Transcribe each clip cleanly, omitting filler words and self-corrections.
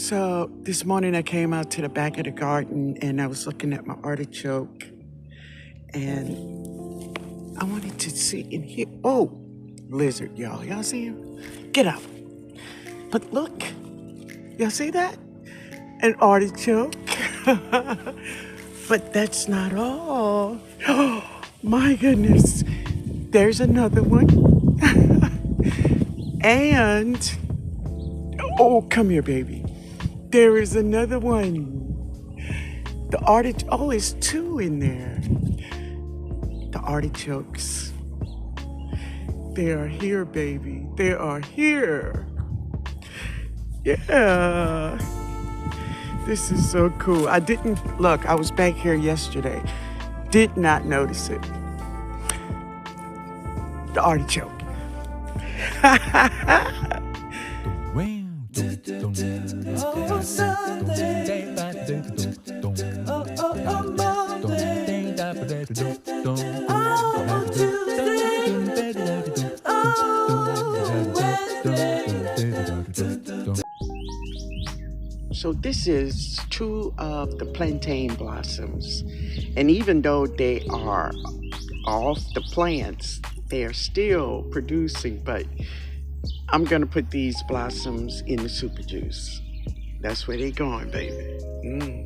So this morning I came out to the back of the garden and I was looking at my artichoke and I wanted to see and hear. Oh, lizard, y'all. Y'all see him? Get up. But look, y'all see that? An artichoke. But that's not all. Oh, my goodness. There's another one. And, oh, come here, baby. There is another one. The artichoke, oh, it's two in there. The artichokes. They are here, baby. They are here. Yeah. This is so cool. I was back here yesterday. Did not notice it. The artichoke. So this is two of the plantain blossoms. And even though they are off the plants, they are still producing, but I'm gonna put these blossoms in the super juice. That's where they're going, baby.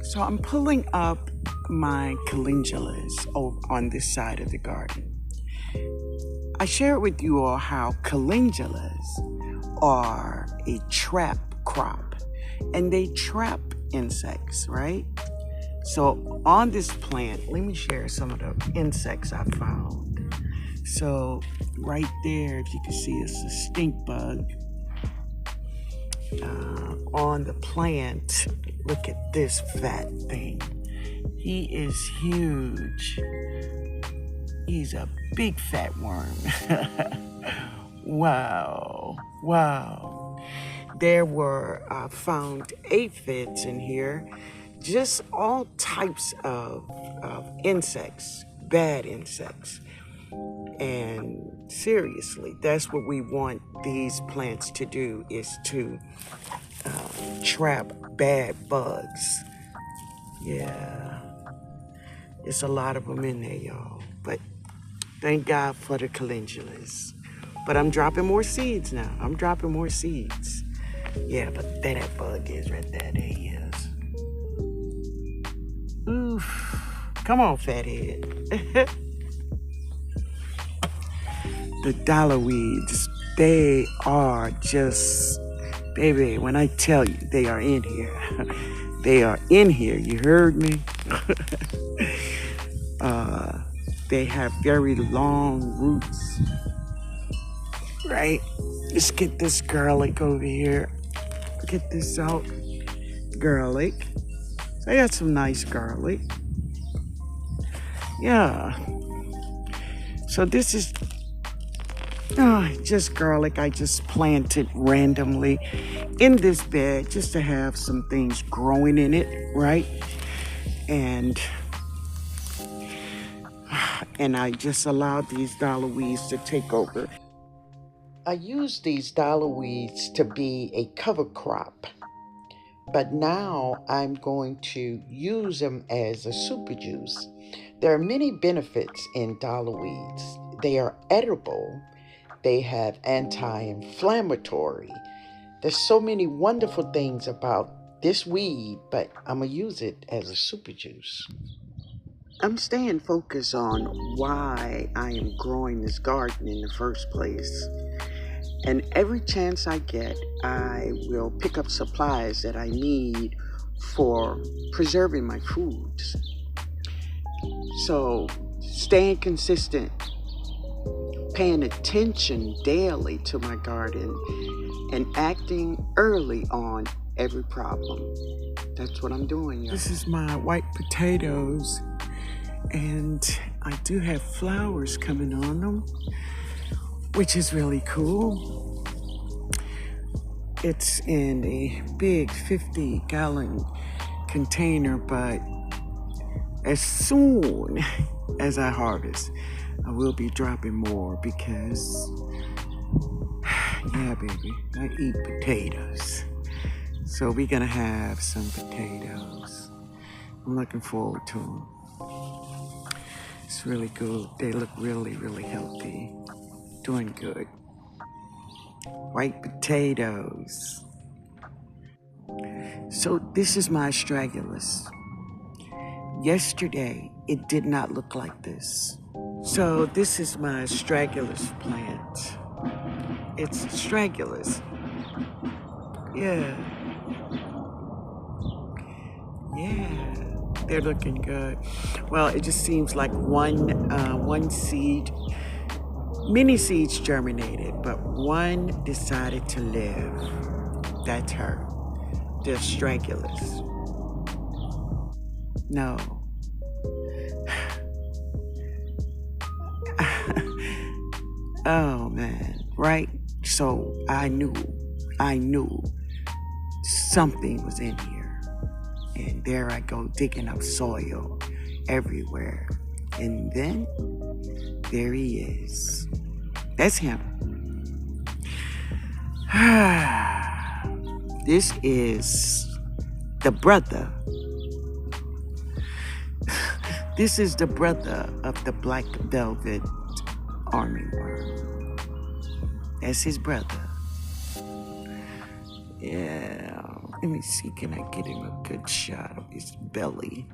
So I'm pulling up my calendulas on this side of the garden. I shared with you all how calendulas are a trap crop and they trap insects, right? So on this plant, let me share some of the insects I found. So right there, if you can see, it's a stink bug. On the plant, look at this fat thing. He is huge. He's a big fat worm. Wow. There were found aphids in here, just all types of insects, bad insects. And seriously, that's what we want these plants to do, is to trap bad bugs. Yeah, it's a lot of them in there, y'all. But thank God for the calendulas. But I'm dropping more seeds now. Yeah, but there that bug is right there. There he is. Oof. Come on, fathead. The dollar weeds, they are just, baby, when I tell you they are in here, they are in here, you heard me? They have very long roots, right? Let's get this garlic over here. Get this out, garlic. So I got some nice garlic. Yeah. So this is just garlic I just planted randomly in this bed just to have some things growing in it, right? And I just allowed these dollar weeds to take over. I use these dollar weeds to be a cover crop, but now I'm going to use them as a super juice. There are many benefits in dollar weeds. They are edible. They have anti-inflammatory. There's so many wonderful things about this weed, but I'm gonna use it as a super juice. I'm staying focused on why I am growing this garden in the first place. And every chance I get, I will pick up supplies that I need for preserving my foods. So staying consistent, paying attention daily to my garden, and acting early on every problem. That's what I'm doing, y'all. This is my white potatoes, and I do have flowers coming on them, which is really cool. It's in a big 50-gallon container, but as soon as I harvest, I will be dropping more because, yeah, baby, I eat potatoes. So we're gonna have some potatoes. I'm looking forward to them. It's really good. They look really, really healthy. Doing good. White potatoes. So this is my astragalus. Yesterday, it did not look like this. So this is my astragalus plant. It's astragalus. Yeah. They're looking good. Well, it just seems like one seed, many seeds germinated, but one decided to live. That's her, the astragalus. No. Oh man, right? So I knew something was in here. And there I go digging up soil everywhere. And then there he is. That's him. This is the brother. This is the brother of the black velvet armyworm. That's his brother. Yeah. Let me see, can I get him a good shot of his belly?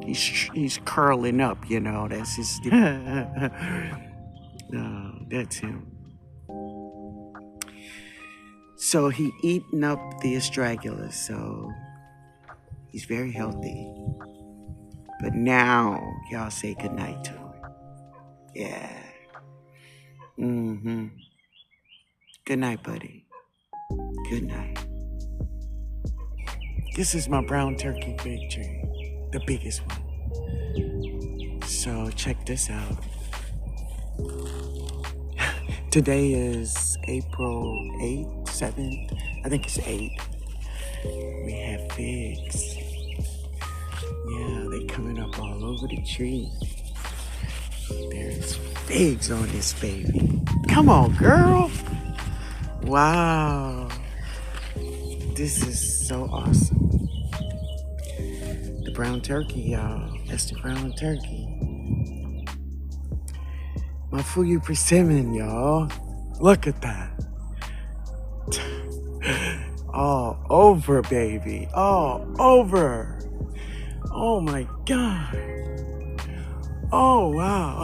He's curling up, you know, that's his... No, that's him. So he eating up the astragalus, so he's very healthy. But now, y'all say goodnight to him. Yeah. Mm-hmm. Good night, buddy. Good night. This is my brown turkey fig tree, the biggest one. So check this out. Today is April 8th, 7th. I think it's 8th. We have figs. Yeah, they coming up all over the tree. There's figs on this baby. Come on, girl. Wow. This is so awesome. The brown turkey, y'all. That's the brown turkey. My fuyu persimmon, y'all. Look at that. All over, baby. All over. Oh my God. Oh, wow.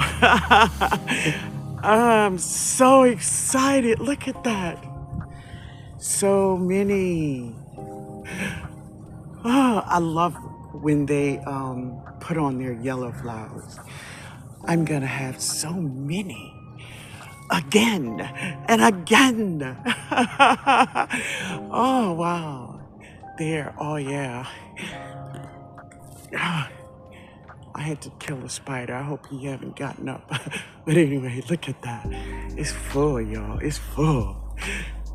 I'm so excited. Look at that. So many. Oh, I love when they put on their yellow flowers. I'm gonna have so many. Again and again. Oh, wow. There, oh yeah. I had to kill a spider. I hope he haven't gotten up. But anyway, look at that. It's full, y'all. It's full.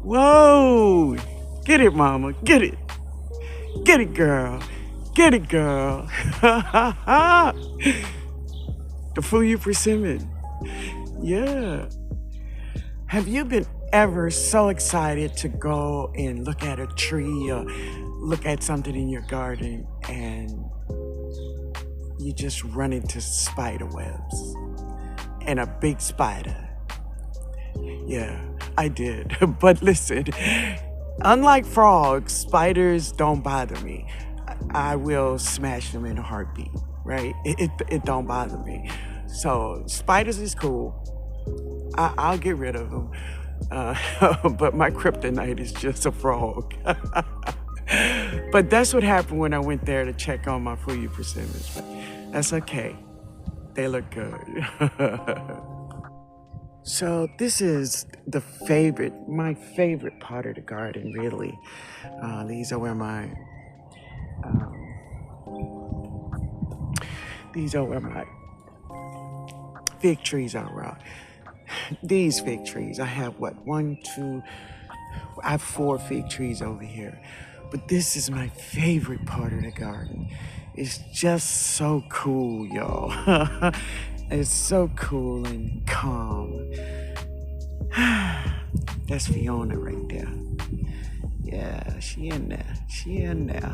Whoa! Get it, mama. Get it. Get it, girl. Get it, girl. The fuyu persimmon. Yeah. Have you been ever so excited to go and look at a tree or look at something in your garden and you just run into spider webs and a big spider? Yeah, I did. But listen, unlike frogs, spiders don't bother me. I will smash them in a heartbeat, right? It don't bother me. So spiders is cool. I'll get rid of them. But my kryptonite is just a frog. But that's what happened when I went there to check on my fuyu persimmons. But that's okay. They look good. So this is my favorite part of the garden, really. These are where my fig trees are out. These fig trees, I have I have 4 fig trees over here. But this is my favorite part of the garden. It's just so cool, y'all. It's so cool and calm. That's Fiona right there. Yeah, she in there. She in there.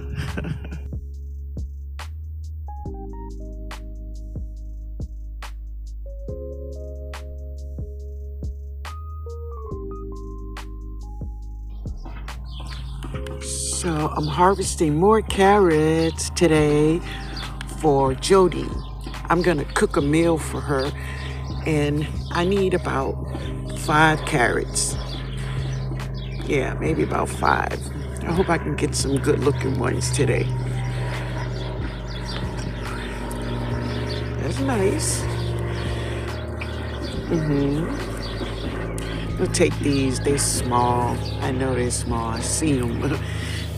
So I'm harvesting more carrots today for Jody. I'm gonna cook a meal for her, and I need about 5 carrots. Yeah, maybe about 5. I hope I can get some good looking ones today. That's nice. We'll take these. They're small. I know they're small. I see them.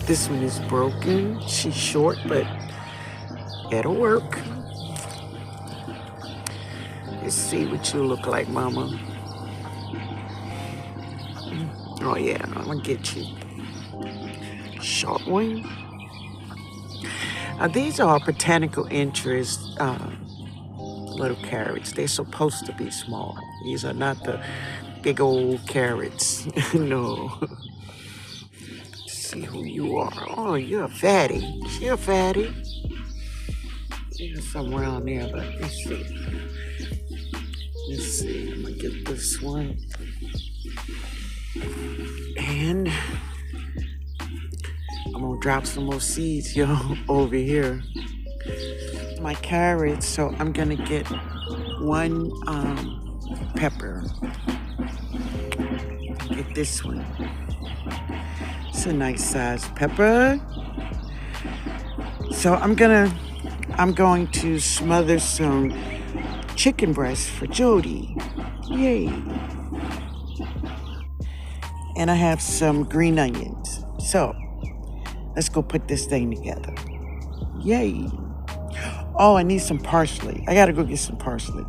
This one is broken. She's short, but it'll work. Let's see what you look like, Mama. Oh yeah, I'm gonna get you. Short one. These are botanical interest little carrots. They're supposed to be small. These are not the big old carrots. No. Let's see who you are. Oh, you're a fatty. You're a fatty. There's some around there, but let's see. Let's see. I'm gonna get this one. And I'm gonna drop some more seeds, yo, over here. My carrots, so I'm gonna get 1 pepper. Get this one. It's a nice sized pepper. So I'm going to smother some chicken breast for Jody. Yay. And I have some green onions. So let's go put this thing together. Yay. Oh, I need some parsley. I gotta go get some parsley.